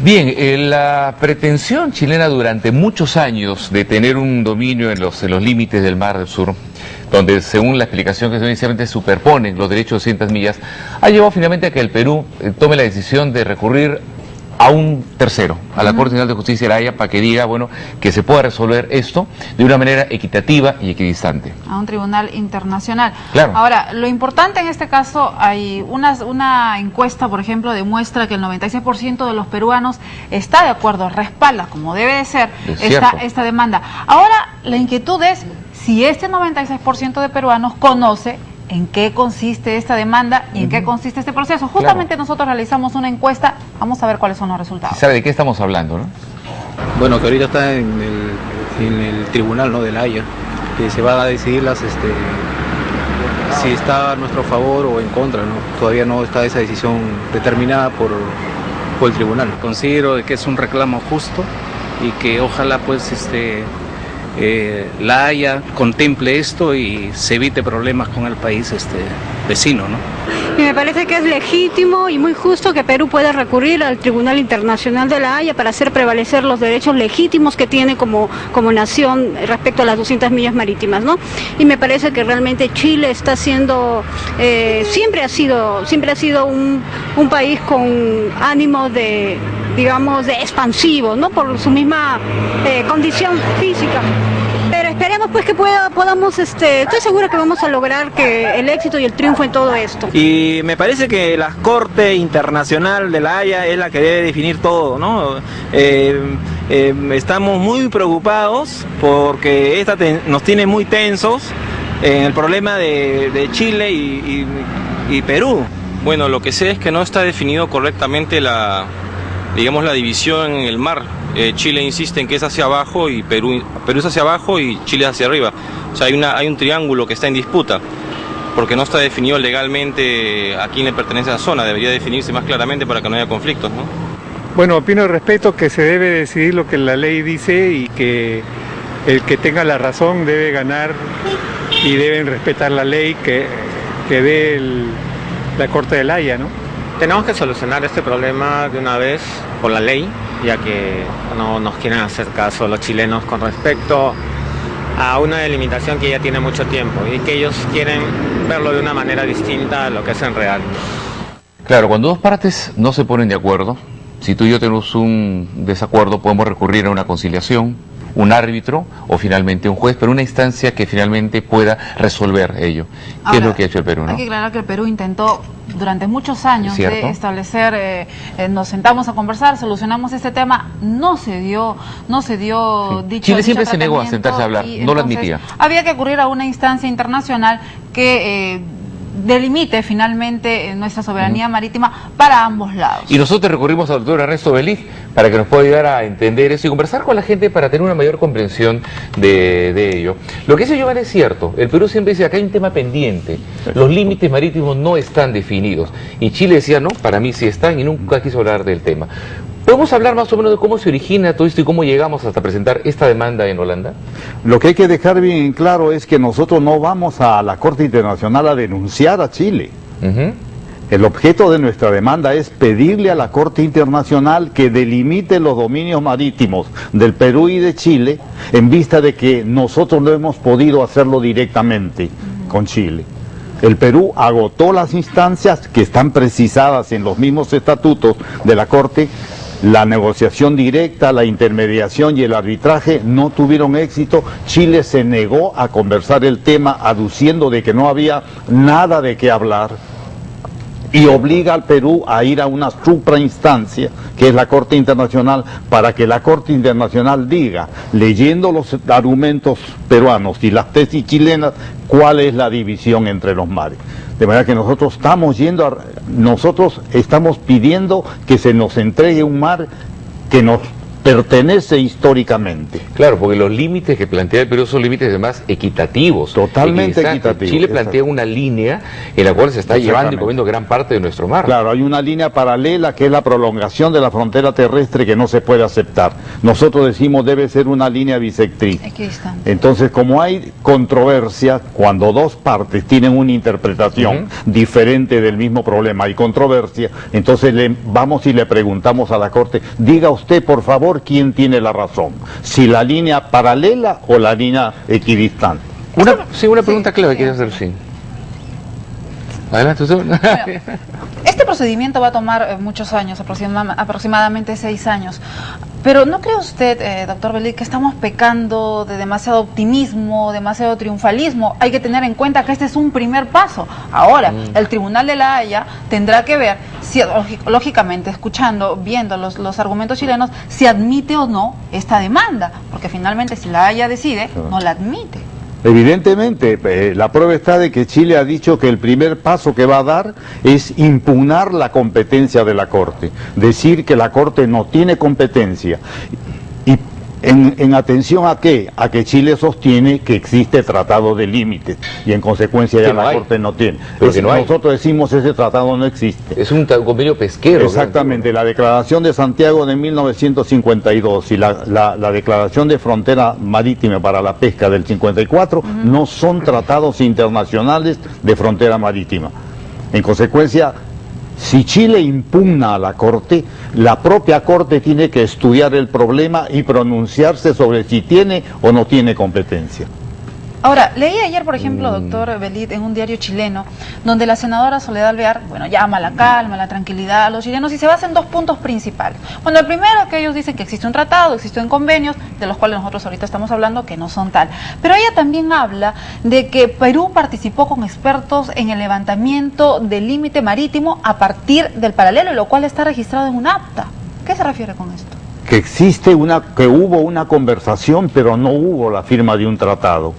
Bien, la pretensión chilena durante muchos años de tener un dominio en los límites del Mar del Sur, donde según la explicación que se inicialmente superponen los derechos de 200 millas, ha llevado finalmente a que el Perú tome la decisión de recurrir a un tercero, a la Corte Internacional de Justicia de la Haya, para que diga, bueno, que se pueda resolver esto de una manera equitativa y equidistante. A un tribunal internacional. Claro. Ahora, lo importante en este caso, hay una encuesta, por ejemplo, demuestra que el 96% de los peruanos está de acuerdo, respalda, como debe de ser, esta demanda. Ahora, la inquietud es si este 96% de peruanos conoce en qué consiste esta demanda y en qué consiste este proceso. Justamente nosotros realizamos una encuesta, vamos a ver cuáles son los resultados. ¿Sabe de qué estamos hablando, no? Bueno, que ahorita está en el tribunal, ¿no?, de la Haya, que se va a decidir si está a nuestro favor o en contra, ¿no? Todavía no está esa decisión determinada por el tribunal. Considero que es un reclamo justo y que ojalá pues la Haya contemple esto y se evite problemas con el país vecino, ¿no? Y me parece que es legítimo y muy justo que Perú pueda recurrir al Tribunal Internacional de la Haya para hacer prevalecer los derechos legítimos que tiene como nación respecto a las 200 millas marítimas, ¿no? Y me parece que realmente Chile está siendo, siempre ha sido un país con ánimo de, digamos, de expansivo, ¿no?, por su misma condición física. Pero esperemos pues que podamos, estoy segura que vamos a lograr que el éxito y el triunfo en todo esto. Y me parece que la Corte Internacional de la Haya es la que debe definir todo, ¿no? Estamos muy preocupados porque esta nos tiene muy tensos en el problema de Chile y Perú. Bueno, lo que sé es que no está definido correctamente la división en el mar. Chile insiste en que es hacia abajo y Perú es hacia abajo y Chile es hacia arriba. O sea, hay un triángulo que está en disputa, porque no está definido legalmente a quién le pertenece a la zona. Debería definirse más claramente para que no haya conflictos, ¿no? Bueno, opino al respecto que se debe decidir lo que la ley dice y que el que tenga la razón debe ganar y deben respetar la ley que dé la Corte de la Haya, ¿no? Tenemos que solucionar este problema de una vez por la ley, ya que no nos quieren hacer caso los chilenos con respecto a una delimitación que ya tiene mucho tiempo y que ellos quieren verlo de una manera distinta a lo que es en real. Claro, cuando dos partes no se ponen de acuerdo, si tú y yo tenemos un desacuerdo, podemos recurrir a una conciliación, un árbitro o finalmente un juez, pero una instancia que finalmente pueda resolver ello. ¿Qué es lo que ha hecho el Perú, no? Hay que aclarar que el Perú intentó durante muchos años de establecer, nos sentamos a conversar, solucionamos este tema, no se dio dicho Chile siempre se negó a sentarse a hablar, no lo admitía. Había que ocurrir a una instancia internacional que delimite finalmente nuestra soberanía marítima para ambos lados. Y nosotros recurrimos al doctor Ernesto Beliz para que nos pueda ayudar a entender eso y conversar con la gente para tener una mayor comprensión de ello. Lo que dice Giovanni es cierto, el Perú siempre dice acá hay un tema pendiente, los límites marítimos no están definidos, y Chile decía no, para mí sí están, y nunca quiso hablar del tema. ¿Podemos hablar más o menos de cómo se origina todo esto y cómo llegamos hasta presentar esta demanda en Holanda? Lo que hay que dejar bien claro es que nosotros no vamos a la Corte Internacional a denunciar a Chile. El objeto de nuestra demanda es pedirle a la Corte Internacional que delimite los dominios marítimos del Perú y de Chile en vista de que nosotros no hemos podido hacerlo directamente con Chile. El Perú agotó las instancias que están precisadas en los mismos estatutos de la Corte. La negociación directa, la intermediación y el arbitraje no tuvieron éxito. Chile se negó a conversar el tema aduciendo de que no había nada de qué hablar y obliga al Perú a ir a una suprainstancia que es la Corte Internacional para que la Corte Internacional diga, leyendo los argumentos peruanos y las tesis chilenas, cuál es la división entre los mares. De manera que nosotros estamos pidiendo que se nos entregue un mar que nos pertenece históricamente. Claro, porque los límites que plantea el Perú son límites además equitativos. Totalmente equitativos. Chile plantea una línea en la cual se está llevando y comiendo gran parte de nuestro mar. Claro, hay una línea paralela que es la prolongación de la frontera terrestre que no se puede aceptar. Nosotros decimos debe ser una línea bisectriz. Entonces, como hay controversia, cuando dos partes tienen una interpretación diferente del mismo problema, hay controversia, entonces vamos y le preguntamos a la Corte, diga usted por favor quién tiene la razón, si la línea paralela o la línea equidistante. Una pregunta clave que hacer, sí. Adelante, usted. Bueno, este procedimiento va a tomar muchos años, aproximadamente 6 años. Pero ¿no cree usted, doctor Velit, que estamos pecando de demasiado optimismo, demasiado triunfalismo? Hay que tener en cuenta que este es un primer paso. Ahora, el Tribunal de la Haya tendrá que ver, si, lógicamente, viendo los argumentos chilenos, si admite o no esta demanda. Porque finalmente, si la Haya decide, no la admite. Evidentemente, la prueba está de que Chile ha dicho que el primer paso que va a dar es impugnar la competencia de la Corte, decir que la Corte no tiene competencia. Y en atención a qué? A que Chile sostiene que existe tratado de límites y en consecuencia ya la Corte no tiene. Nosotros decimos ese tratado no existe. Es un convenio pesquero. Exactamente, la Declaración de Santiago de 1952 y la Declaración de Frontera Marítima para la Pesca del 54 no son tratados internacionales de frontera marítima. En consecuencia, si Chile impugna a la Corte, la propia Corte tiene que estudiar el problema y pronunciarse sobre si tiene o no tiene competencia. Ahora, leí ayer, por ejemplo, doctor Velit, en un diario chileno, donde la senadora Soledad Alvear, llama a la calma, a la tranquilidad a los chilenos y se basa en 2 puntos principales. Bueno, el primero, que ellos dicen que existe un tratado, existen convenios, de los cuales nosotros ahorita estamos hablando que no son tal. Pero ella también habla de que Perú participó con expertos en el levantamiento del límite marítimo a partir del paralelo, lo cual está registrado en un acta. ¿Qué se refiere con esto? Que hubo una conversación, pero no hubo la firma de un tratado.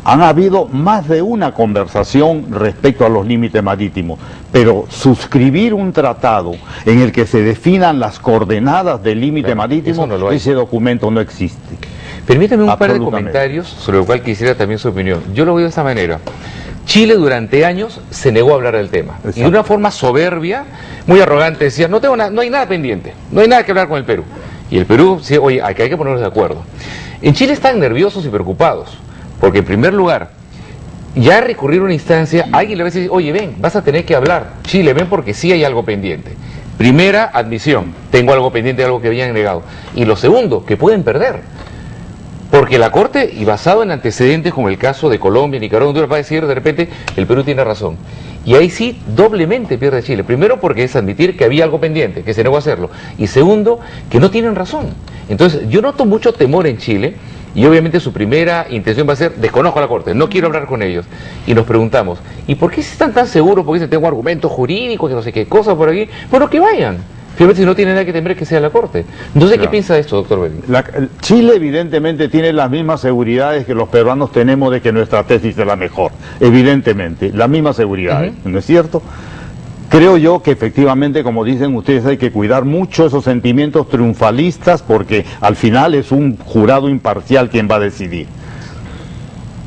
Han habido más de una conversación respecto a los límites marítimos, pero suscribir un tratado en el que se definan las coordenadas del límite marítimo, ese documento no existe. Permítame un par de comentarios sobre lo cual quisiera también su opinión. Yo lo veo de esta manera. Chile durante años se negó a hablar del tema. Exacto. Y de una forma soberbia, muy arrogante, decía, no hay nada pendiente, no hay nada que hablar con el Perú. Y el Perú decía, oye, aquí hay que ponernos de acuerdo. En Chile están nerviosos y preocupados. Porque en primer lugar, ya recurrir a una instancia, alguien le va a decir, oye, ven, vas a tener que hablar. Chile, ven porque sí hay algo pendiente. Primera, admisión, tengo algo pendiente, algo que habían negado. Y lo segundo, que pueden perder. Porque la Corte, y basado en antecedentes como el caso de Colombia, Nicaragua, Honduras, va a decir de repente, el Perú tiene razón. Y ahí sí, doblemente pierde Chile. Primero porque es admitir que había algo pendiente, que se negó a hacerlo. Y segundo, que no tienen razón. Entonces, yo noto mucho temor en Chile. Y obviamente su primera intención va a ser, desconozco a la Corte, no quiero hablar con ellos. Y nos preguntamos, ¿y por qué están tan seguros? Porque dicen, tengo argumentos jurídicos, que no sé qué cosas por aquí. Bueno, que vayan. Finalmente, si no tiene nada que temer, que sea la Corte. Entonces, ¿qué piensa de esto, doctor Velit? Chile evidentemente tiene las mismas seguridades que los peruanos tenemos de que nuestra tesis es la mejor. Evidentemente, las mismas seguridades, ¿no es cierto? Creo yo que efectivamente, como dicen ustedes, hay que cuidar mucho esos sentimientos triunfalistas porque al final es un jurado imparcial quien va a decidir.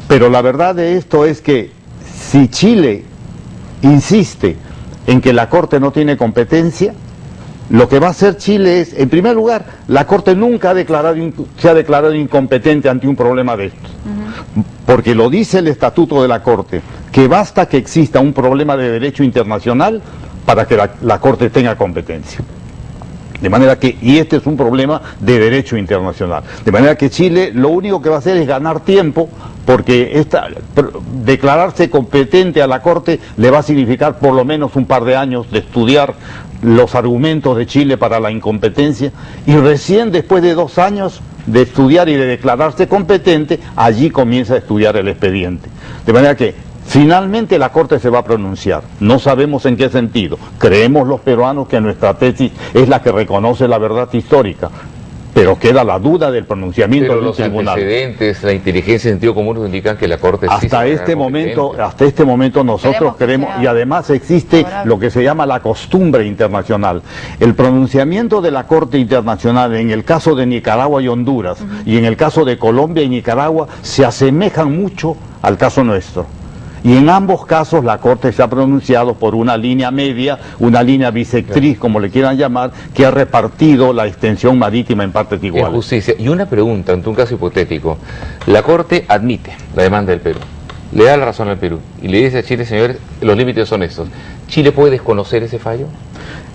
Pero la verdad de esto es que si Chile insiste en que la Corte no tiene competencia, lo que va a hacer Chile es, en primer lugar, la Corte nunca se ha declarado incompetente ante un problema de estos. Porque lo dice el estatuto de la Corte, que basta que exista un problema de derecho internacional para que la Corte tenga competencia. De manera que, y este es un problema de derecho internacional. De manera que Chile lo único que va a hacer es ganar tiempo, porque declararse competente a la Corte le va a significar por lo menos un par de años de estudiar los argumentos de Chile para la incompetencia, y recién después de 2 años de estudiar y de declararse competente, allí comienza a estudiar el expediente. De manera que finalmente la Corte se va a pronunciar. No sabemos en qué sentido. Creemos los peruanos que nuestra tesis es la que reconoce la verdad histórica. pero queda la duda del pronunciamiento del tribunal. Pero los antecedentes, la inteligencia y el sentido común nos indican que la Corte hasta este momento nosotros creemos, y además existe lo que se llama la costumbre internacional. El pronunciamiento de la Corte Internacional en el caso de Nicaragua y Honduras, y en el caso de Colombia y Nicaragua, se asemejan mucho al caso nuestro. Y en ambos casos la Corte se ha pronunciado por una línea media, una línea bisectriz, como le quieran llamar, que ha repartido la extensión marítima en partes iguales. En justicia. Y una pregunta, ante un caso hipotético. La Corte admite la demanda del Perú, le da la razón al Perú, y le dice a Chile, señores, los límites son estos. ¿Chile puede desconocer ese fallo?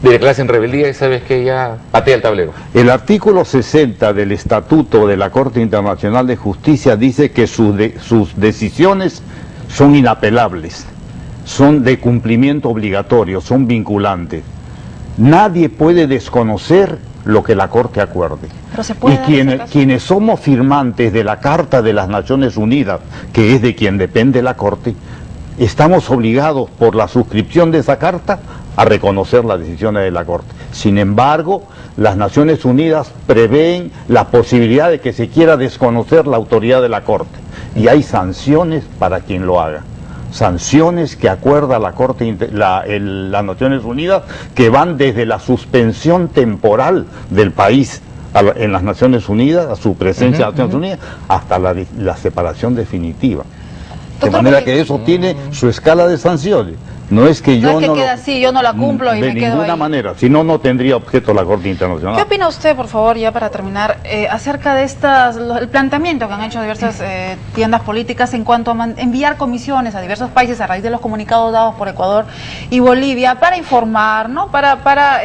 De clase en rebeldía y sabes que ya patea el tablero. El artículo 60 del Estatuto de la Corte Internacional de Justicia dice que sus decisiones son inapelables, son de cumplimiento obligatorio, son vinculantes. Nadie puede desconocer lo que la Corte acuerde. Pero se puede y quienes somos firmantes de la Carta de las Naciones Unidas, que es de quien depende la Corte, estamos obligados por la suscripción de esa carta a reconocer las decisiones de la Corte. Sin embargo, las Naciones Unidas prevén la posibilidad de que se quiera desconocer la autoridad de la Corte, y hay sanciones para quien lo haga. Sanciones que acuerda la Corte, las Naciones Unidas, que van desde la suspensión temporal del país en las Naciones Unidas, a su presencia en las Naciones Unidas, hasta la separación definitiva. De manera que eso tiene su escala de sanciones. No es que yo no queda así, yo no la cumplo y me quedo ahí. De ninguna manera, si no, no tendría objeto la Corte Internacional. ¿Qué opina usted, por favor, ya para terminar, acerca de el planteamiento que han hecho diversas tiendas políticas en cuanto a enviar comisiones a diversos países a raíz de los comunicados dados por Ecuador y Bolivia para informar, ¿no? Para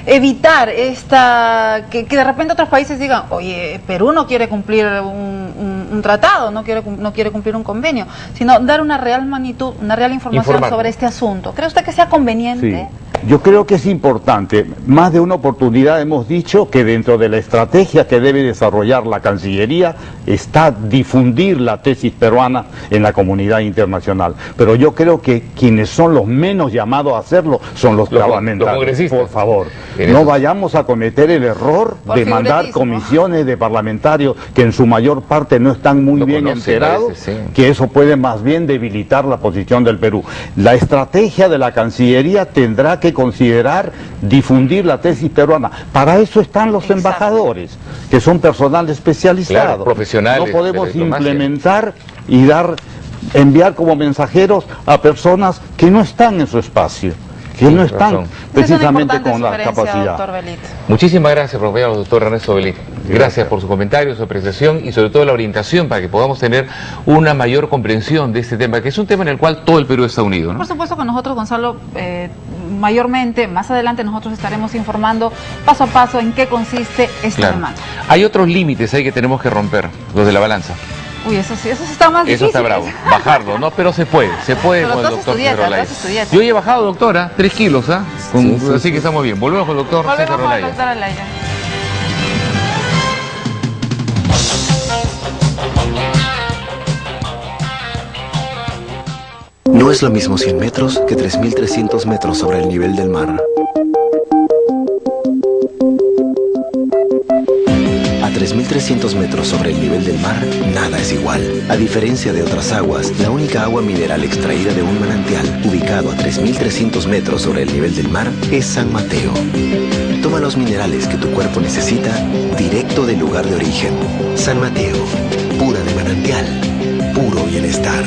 evitar que de repente otros países digan, oye, Perú no quiere cumplir un tratado, no quiere cumplir un convenio, sino dar una real magnitud, una real información sobre este asunto. ¿Cree usted que sea conveniente? Sí. Yo creo que es importante. Más de una oportunidad hemos dicho que dentro de la estrategia que debe desarrollar la Cancillería está difundir la tesis peruana en la comunidad internacional. Pero yo creo que quienes son los menos llamados a hacerlo son los parlamentarios. Por favor, no vayamos a cometer el error de mandar comisiones de parlamentarios que en su mayor parte no están muy bien enterados, que eso puede más bien debilitar la posición del Perú. La estrategia de la Cancillería tendrá que considerar difundir la tesis peruana. Para eso están los embajadores, que son personal especializado. Claro, profesionales. No podemos implementar y enviar como mensajeros a personas que no están en su espacio, que no están precisamente con la capacidad. Muchísimas gracias, profesor doctor Ernesto Belit. Gracias por su comentario, su apreciación y sobre todo la orientación para que podamos tener una mayor comprensión de este tema, que es un tema en el cual todo el Perú está unido, ¿no? Por supuesto que nosotros, Gonzalo, mayormente, más adelante nosotros estaremos informando paso a paso en qué consiste esta demanda. Hay otros límites ahí que tenemos que romper, los de la balanza. Uy, eso sí, eso está más difícil. Eso está bravo, bajarlo, ¿no? Pero se puede con el doctor César Olaya. Yo he bajado, doctora, 3 kilos, ¿ah? Así que estamos bien. Volvemos con el doctor César Olaya. No es lo mismo 100 metros que 3.300 metros sobre el nivel del mar. A 3.300 metros sobre el nivel del mar, nada es igual. A diferencia de otras aguas, la única agua mineral extraída de un manantial, ubicado a 3.300 metros sobre el nivel del mar, es San Mateo. Toma los minerales que tu cuerpo necesita directo del lugar de origen. San Mateo, pura de manantial, puro bienestar.